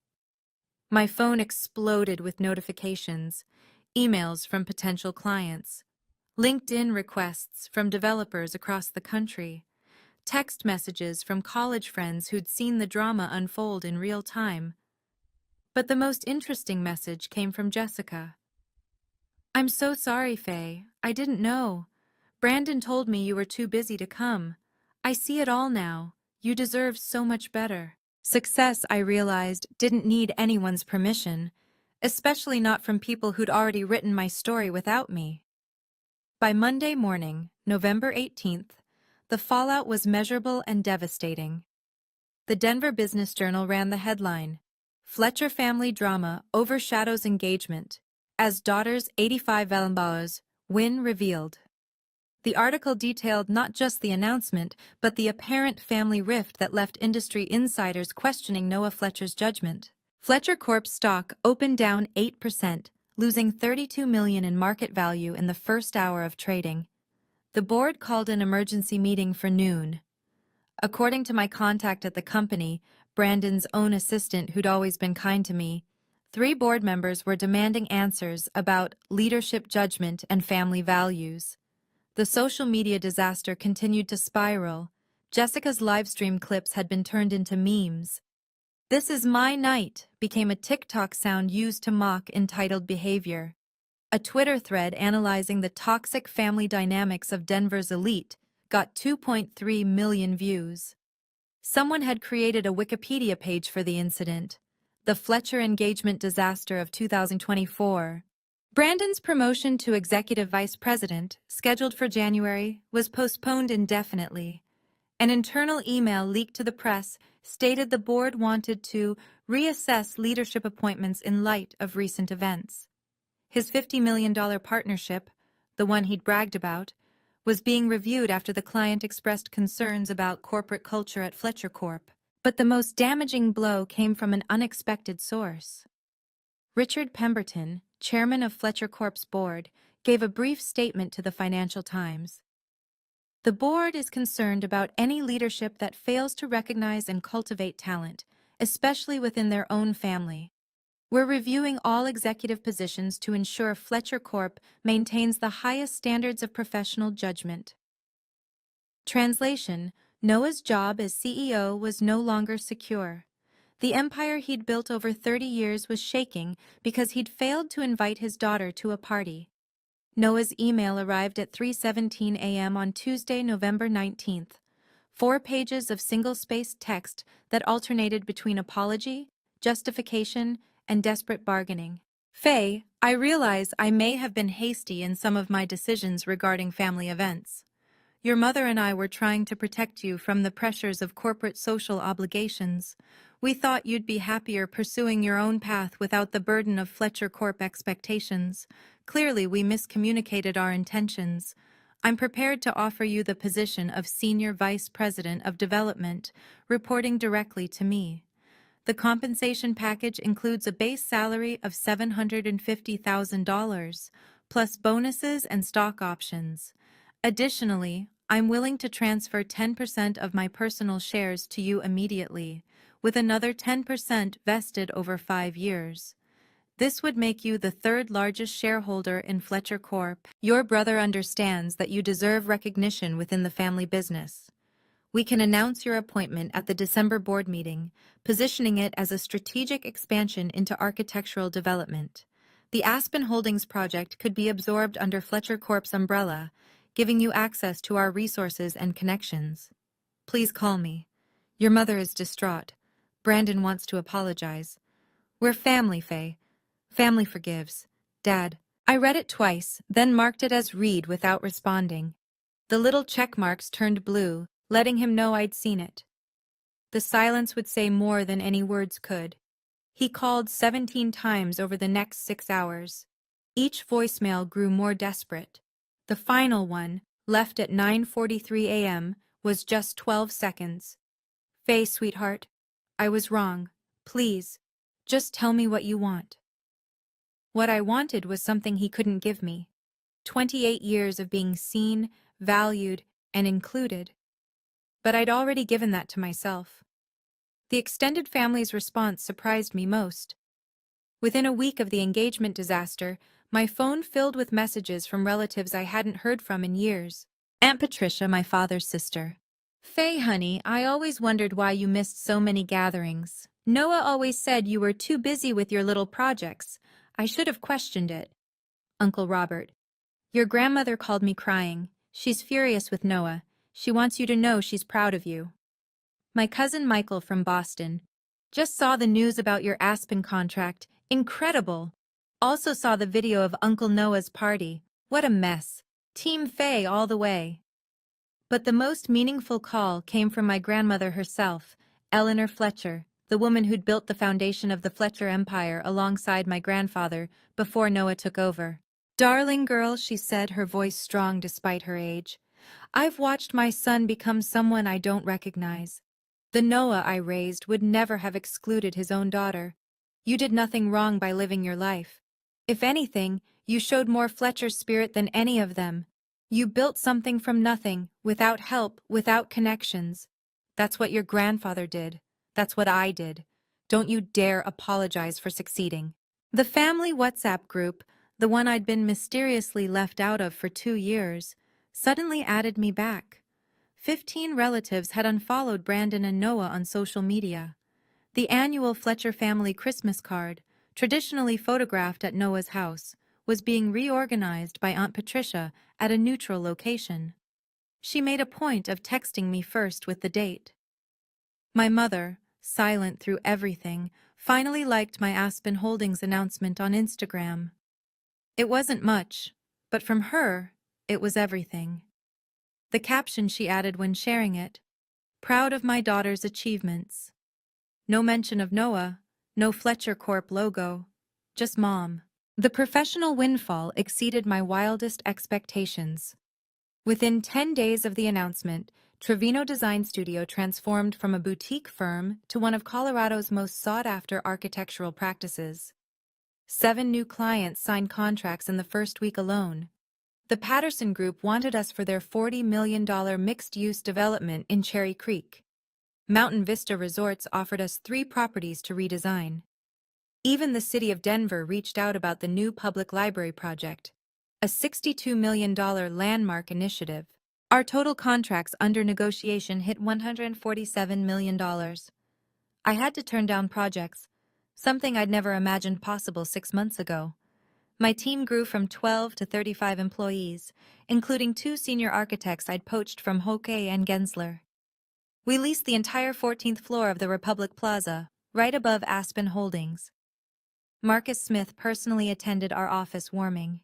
My phone exploded with notifications, emails from potential clients, LinkedIn requests from developers across the country, text messages from college friends who'd seen the drama unfold in real time. But the most interesting message came from Jessica. "I'm so sorry, Faye. I didn't know. Brandon told me you were too busy to come. I see it all now. You deserve so much better." Success, I realized, didn't need anyone's permission, especially not from people who'd already written my story without me. By Monday morning, November 18th, the fallout was measurable and devastating. The Denver Business Journal ran the headline, "Fletcher Family Drama Overshadows Engagement, as Daughter's $85 win revealed." The article detailed not just the announcement, but the apparent family rift that left industry insiders questioning Noah Fletcher's judgment. Fletcher Corp's stock opened down 8%, losing $32 million in market value in the first hour of trading. The board called an emergency meeting for noon. According to my contact at the company, Brandon's own assistant who'd always been kind to me, 3 board members were demanding answers about leadership judgment and family values. The social media disaster continued to spiral. Jessica's livestream clips had been turned into memes. "This is my night" became a TikTok sound used to mock entitled behavior. A Twitter thread analyzing the toxic family dynamics of Denver's elite got 2.3 million views. Someone had created a Wikipedia page for the incident, the Fletcher engagement disaster of 2024. Brandon's promotion to executive vice president, scheduled for January, was postponed indefinitely. An internal email leaked to the press stated the board wanted to reassess leadership appointments in light of recent events. His $50 million partnership, the one he'd bragged about, was being reviewed after the client expressed concerns about corporate culture at Fletcher Corp. But the most damaging blow came from an unexpected source. Richard Pemberton, chairman of Fletcher Corp's board, gave a brief statement to the Financial Times. "The board is concerned about any leadership that fails to recognize and cultivate talent, especially within their own family. We're reviewing all executive positions to ensure Fletcher Corp maintains the highest standards of professional judgment." Translation: Noah's job as CEO was no longer secure. The empire he'd built over 30 years was shaking because he'd failed to invite his daughter to a party. Noah's email arrived at 3:17 a.m. on Tuesday, November 19th. 4 pages of single-spaced text that alternated between apology, justification, and desperate bargaining. Faye, I realize I may have been hasty in some of my decisions regarding family events. Your mother and I were trying to protect you from the pressures of corporate social obligations. We thought you'd be happier pursuing your own path without the burden of Fletcher Corp expectations. Clearly, we miscommunicated our intentions. I'm prepared to offer you the position of Senior Vice President of Development, reporting directly to me. The compensation package includes a base salary of $750,000, plus bonuses and stock options. Additionally, I'm willing to transfer 10% of my personal shares to you immediately, with another 10% vested over 5 years. This would make you the third largest shareholder in Fletcher Corp. Your brother understands that you deserve recognition within the family business. We can announce your appointment at the December board meeting, positioning it as a strategic expansion into architectural development. The Aspen Holdings project could be absorbed under Fletcher Corp's umbrella, giving you access to our resources and connections. Please call me. Your mother is distraught. Brandon wants to apologize. We're family, Faye. Family forgives. Dad. I read it twice, then marked it as read without responding. The little check marks turned blue, letting him know I'd seen it. The silence would say more than any words could. He called 17 times over the next 6 hours. Each voicemail grew more desperate. The final one, left at 9:43 a.m., was just 12 seconds. Faye, sweetheart, I was wrong. Please, just tell me what you want. What I wanted was something he couldn't give me. 28 years of being seen, valued, and included. But I'd already given that to myself. The extended family's response surprised me most. Within a week of the engagement disaster, my phone filled with messages from relatives I hadn't heard from in years. Aunt Patricia, my father's sister. Faye, honey, I always wondered why you missed so many gatherings. Noah always said you were too busy with your little projects. I should have questioned it. Uncle Robert. Your grandmother called me crying. She's furious with Noah. She wants you to know she's proud of you. My cousin Michael from Boston. Just saw the news about your Aspen contract. Incredible. Also saw the video of Uncle Noah's party. What a mess. Team Faye all the way. But the most meaningful call came from my grandmother herself, Eleanor Fletcher, the woman who'd built the foundation of the Fletcher Empire alongside my grandfather before Noah took over. Darling girl, she said, her voice strong despite her age. I've watched my son become someone I don't recognize. The Noah I raised would never have excluded his own daughter. You did nothing wrong by living your life. If anything, you showed more Fletcher spirit than any of them. You built something from nothing, without help, without connections. That's what your grandfather did. That's what I did. Don't you dare apologize for succeeding. The family WhatsApp group, the one I'd been mysteriously left out of for 2 years, suddenly added me back. 15 relatives had unfollowed Brandon and Noah on social media. The annual Fletcher family Christmas card, traditionally photographed at Noah's house, was being reorganized by Aunt Patricia at a neutral location. She made a point of texting me first with the date. My mother, silent through everything, finally liked my Aspen Holdings announcement on Instagram. It wasn't much, but from her, it was everything. The caption she added when sharing it, "Proud of my daughter's achievements." No mention of Noah, no Fletcher Corp logo, just Mom. The professional windfall exceeded my wildest expectations. Within 10 days of the announcement, Trevino Design Studio transformed from a boutique firm to one of Colorado's most sought-after architectural practices. 7 new clients signed contracts in the first week alone. The Patterson Group wanted us for their $40 million mixed-use development in Cherry Creek. Mountain Vista Resorts offered us 3 properties to redesign. Even the city of Denver reached out about the new public library project, a $62 million landmark initiative. Our total contracts under negotiation hit $147 million. I had to turn down projects, something I'd never imagined possible 6 months ago. My team grew from 12 to 35 employees, including 2 senior architects I'd poached from Hoke and Gensler. We leased the entire 14th floor of the Republic Plaza, right above Aspen Holdings. Marcus Smith personally attended our office warming.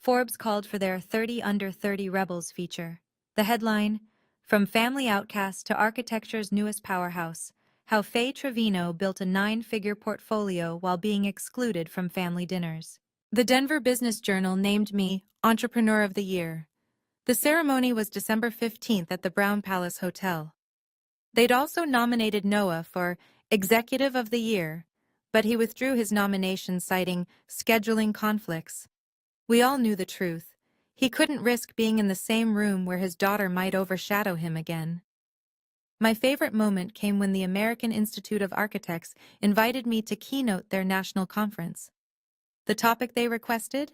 Forbes called for their 30 Under 30 Rebels feature. The headline, From Family Outcast to Architecture's Newest Powerhouse, How Faye Trevino Built a 9-Figure Portfolio While Being Excluded from Family Dinners. The Denver Business Journal named me Entrepreneur of the Year. The ceremony was December 15th at the Brown Palace Hotel. They'd also nominated Noah for Executive of the Year, but he withdrew his nomination citing scheduling conflicts. We all knew the truth. He couldn't risk being in the same room where his daughter might overshadow him again. My favorite moment came when the American Institute of Architects invited me to keynote their national conference. The topic they requested?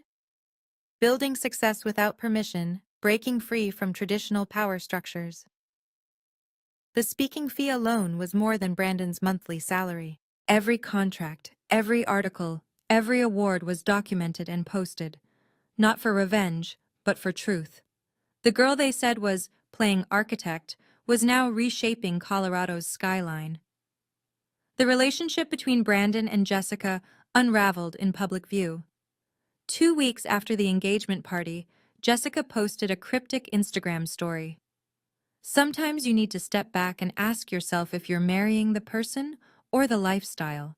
Building success without permission, breaking free from traditional power structures. The speaking fee alone was more than Brandon's monthly salary. Every contract, every article, every award was documented and posted. Not for revenge, but for truth. The girl they said was playing architect was now reshaping Colorado's skyline. The relationship between Brandon and Jessica unraveled in public view. 2 weeks after the engagement party, Jessica posted a cryptic Instagram story. Sometimes you need to step back and ask yourself if you're marrying the person or the lifestyle.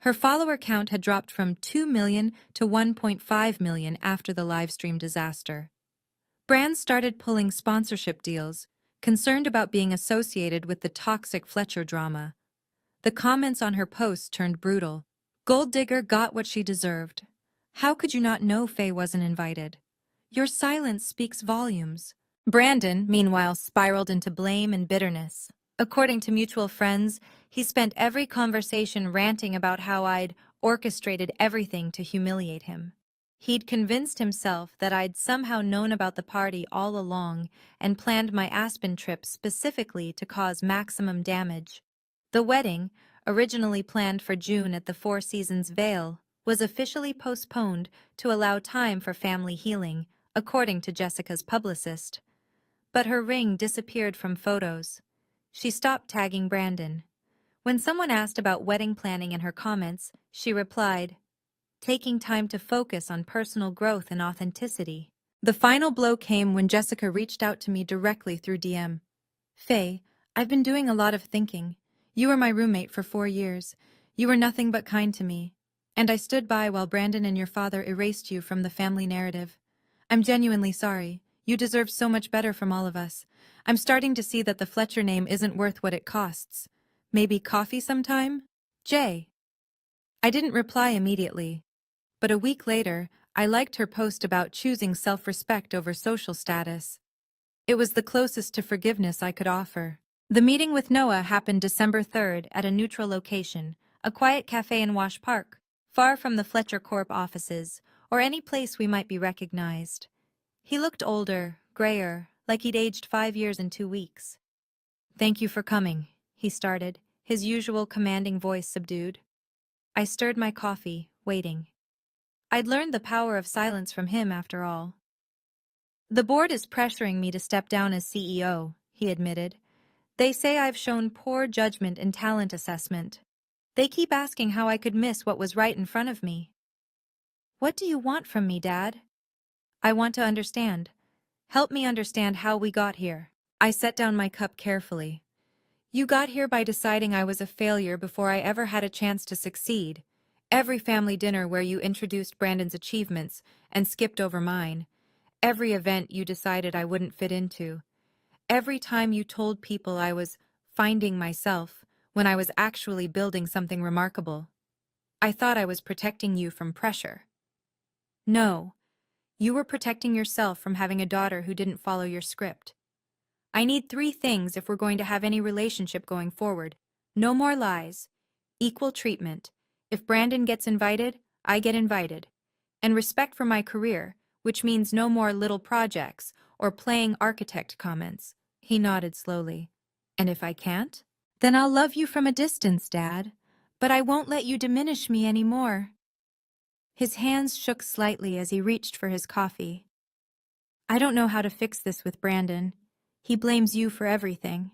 Her follower count had dropped from 2 million to 1.5 million after the livestream disaster. Brands started pulling sponsorship deals, concerned about being associated with the toxic Fletcher drama. The comments on her posts turned brutal. Gold digger got what she deserved. How could you not know Faye wasn't invited? Your silence speaks volumes. Brandon, meanwhile, spiraled into blame and bitterness. According to mutual friends, he spent every conversation ranting about how I'd orchestrated everything to humiliate him. He'd convinced himself that I'd somehow known about the party all along and planned my Aspen trip specifically to cause maximum damage. The wedding, originally planned for June at the Four Seasons Vale, was officially postponed to allow time for family healing, according to Jessica's publicist. But her ring disappeared from photos. She stopped tagging Brandon. When someone asked about wedding planning in her comments, she replied, taking time to focus on personal growth and authenticity. The final blow came when Jessica reached out to me directly through DM. Faye, I've been doing a lot of thinking. You were my roommate for 4 years. You were nothing but kind to me. And I stood by while Brandon and your father erased you from the family narrative. I'm genuinely sorry. You deserve so much better from all of us. I'm starting to see that the Fletcher name isn't worth what it costs. Maybe coffee sometime? Jay. I didn't reply immediately. But a week later, I liked her post about choosing self-respect over social status. It was the closest to forgiveness I could offer. The meeting with Noah happened December 3rd at a neutral location, a quiet cafe in Wash Park, far from the Fletcher Corp offices, or any place we might be recognized. He looked older, grayer, like he'd aged 5 years in 2 weeks. Thank you for coming, he started, his usual commanding voice subdued. I stirred my coffee, waiting. I'd learned the power of silence from him after all. The board is pressuring me to step down as CEO, he admitted. They say I've shown poor judgment in talent assessment. They keep asking how I could miss what was right in front of me. What do you want from me, Dad? I want to understand. Help me understand how we got here. I set down my cup carefully. You got here by deciding I was a failure before I ever had a chance to succeed. Every family dinner where you introduced Brandon's achievements and skipped over mine. Every event you decided I wouldn't fit into. Every time you told people I was finding myself when I was actually building something remarkable. I thought I was protecting you from pressure. No. You were protecting yourself from having a daughter who didn't follow your script. I need 3 things if we're going to have any relationship going forward. No more lies. Equal treatment. If Brandon gets invited, I get invited. And respect for my career, which means no more little projects or playing architect comments. He nodded slowly. And if I can't? Then I'll love you from a distance, Dad. But I won't let you diminish me anymore. His hands shook slightly as he reached for his coffee. I don't know how to fix this with Brandon. He blames you for everything.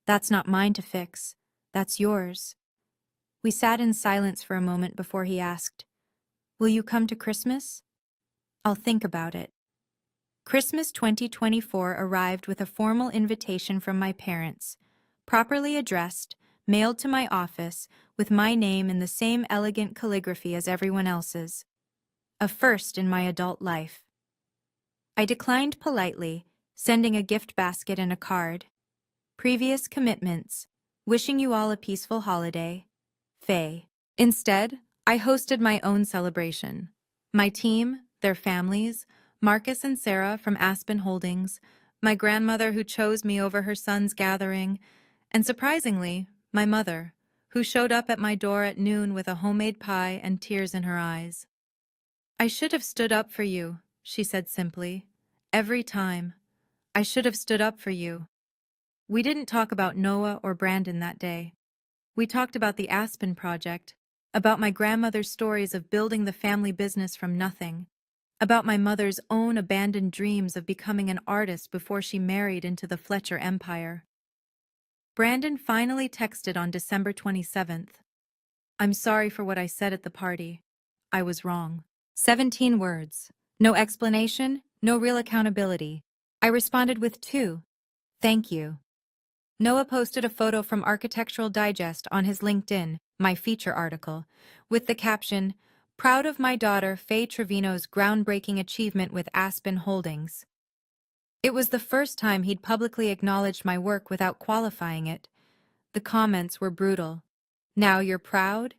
That's not mine to fix. That's yours. We sat in silence for a moment before he asked, "Will you come to Christmas?" "I'll think about it." Christmas 2024 arrived with a formal invitation from my parents, properly addressed, mailed to my office, with my name in the same elegant calligraphy as everyone else's. A first in my adult life. I declined politely, sending a gift basket and a card. Previous commitments. Wishing you all a peaceful holiday. Faye. Instead, I hosted my own celebration. My team, their families, Marcus and Sarah from Aspen Holdings, my grandmother who chose me over her son's gathering, and surprisingly, my mother, who showed up at my door at noon with a homemade pie and tears in her eyes. "I should have stood up for you," she said simply. "Every time. I should have stood up for you." We didn't talk about Noah or Brandon that day. We talked about the Aspen Project, about my grandmother's stories of building the family business from nothing, about my mother's own abandoned dreams of becoming an artist before she married into the Fletcher empire. Brandon finally texted on December 27th. "I'm sorry for what I said at the party. I was wrong." 17 words. No explanation, no real accountability. I responded with 2. "Thank you." Noah posted a photo from Architectural Digest on his LinkedIn, my feature article, with the caption, "Proud of my daughter Faye Trevino's groundbreaking achievement with Aspen Holdings." It was the first time he'd publicly acknowledged my work without qualifying it. The comments were brutal. "Now you're proud?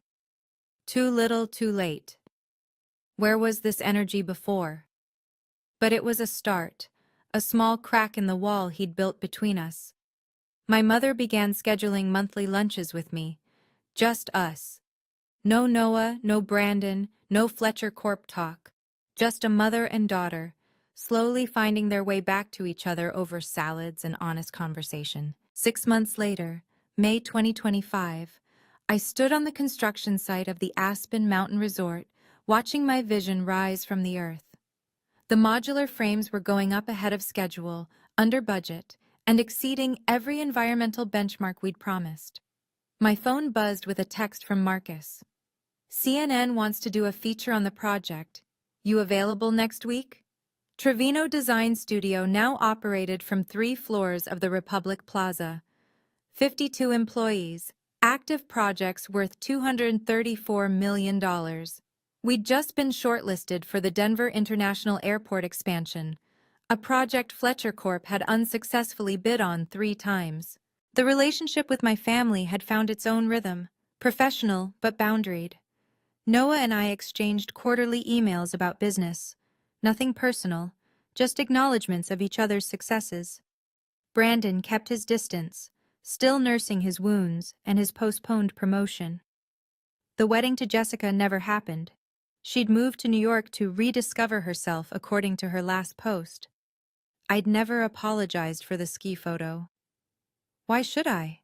Too little, too late. Where was this energy before?" But it was a start, a small crack in the wall he'd built between us. My mother began scheduling monthly lunches with me. Just us. No Noah, no Brandon, no Fletcher Corp talk. Just a mother and daughter, slowly finding their way back to each other over salads and honest conversation. 6 months later, May 2025, I stood on the construction site of the Aspen Mountain Resort, watching my vision rise from the earth. The modular frames were going up ahead of schedule, under budget, and exceeding every environmental benchmark we'd promised. My phone buzzed with a text from Marcus. "CNN wants to do a feature on the project. You available next week?" Trevino Design Studio now operated from 3 floors of the Republic Plaza. 52 employees, active projects worth $234 million. We'd just been shortlisted for the Denver International Airport expansion, a project Fletcher Corp had unsuccessfully bid on 3 times. The relationship with my family had found its own rhythm, professional but boundaried. Noah and I exchanged quarterly emails about business. Nothing personal, just acknowledgments of each other's successes. Brandon kept his distance, still nursing his wounds and his postponed promotion. The wedding to Jessica never happened. She'd moved to New York to rediscover herself, according to her last post. I'd never apologized for the ski photo. Why should I?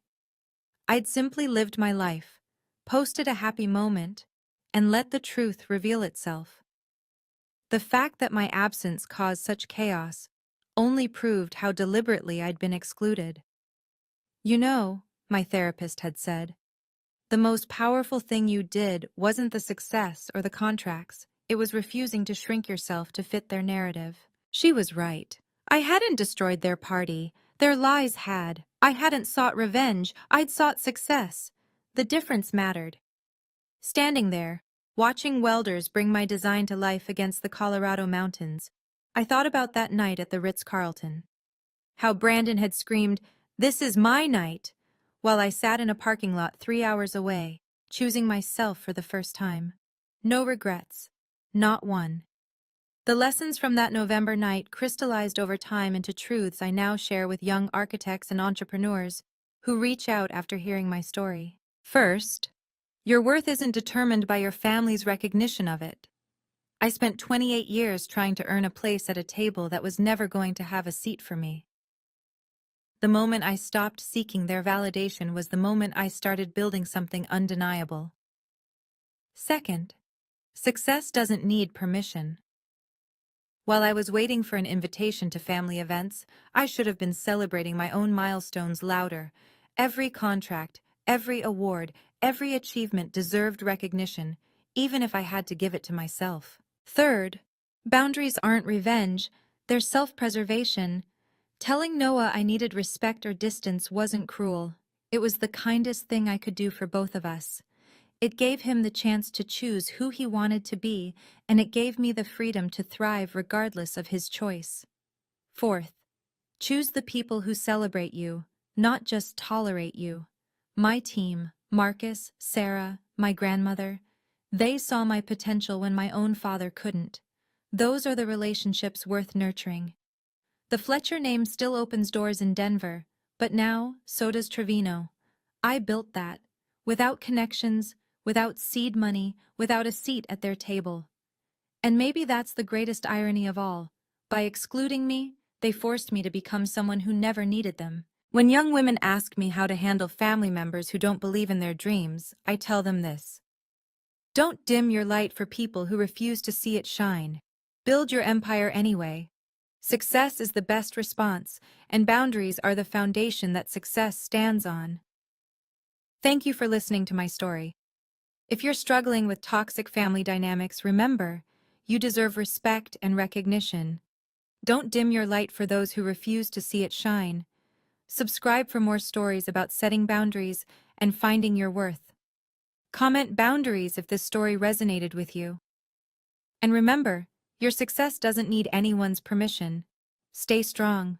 I'd simply lived my life, posted a happy moment, and let the truth reveal itself. The fact that my absence caused such chaos only proved how deliberately I'd been excluded. "You know," my therapist had said, "the most powerful thing you did wasn't the success or the contracts, it was refusing to shrink yourself to fit their narrative." She was right. I hadn't destroyed their party. Their lies had. I hadn't sought revenge. I'd sought success. The difference mattered. Standing there, watching welders bring my design to life against the Colorado mountains, I thought about that night at the Ritz-Carlton. How Brandon had screamed, "This is my night," while I sat in a parking lot 3 hours away, choosing myself for the first time. No regrets. Not one. The lessons from that November night crystallized over time into truths I now share with young architects and entrepreneurs who reach out after hearing my story. First, your worth isn't determined by your family's recognition of it. I spent 28 years trying to earn a place at a table that was never going to have a seat for me. The moment I stopped seeking their validation was the moment I started building something undeniable. Second, success doesn't need permission. While I was waiting for an invitation to family events, I should have been celebrating my own milestones louder, Every contract, every award, every achievement deserved recognition, even if I had to give it to myself. Third, boundaries aren't revenge, they're self-preservation. Telling Noah I needed respect or distance wasn't cruel. It was the kindest thing I could do for both of us. It gave him the chance to choose who he wanted to be, and it gave me the freedom to thrive regardless of his choice. Fourth, choose the people who celebrate you, not just tolerate you. My team, Marcus, Sarah, my grandmother, they saw my potential when my own father couldn't. Those are the relationships worth nurturing. The Fletcher name still opens doors in Denver, but now, so does Trevino. I built that, without connections, without seed money, without a seat at their table. And maybe that's the greatest irony of all. By excluding me, they forced me to become someone who never needed them. When young women ask me how to handle family members who don't believe in their dreams, I tell them this. Don't dim your light for people who refuse to see it shine. Build your empire anyway. Success is the best response, and boundaries are the foundation that success stands on. Thank you for listening to my story. If you're struggling with toxic family dynamics, remember, you deserve respect and recognition. Don't dim your light for those who refuse to see it shine. Subscribe for more stories about setting boundaries and finding your worth. Comment boundaries if this story resonated with you. And remember, your success doesn't need anyone's permission. Stay strong.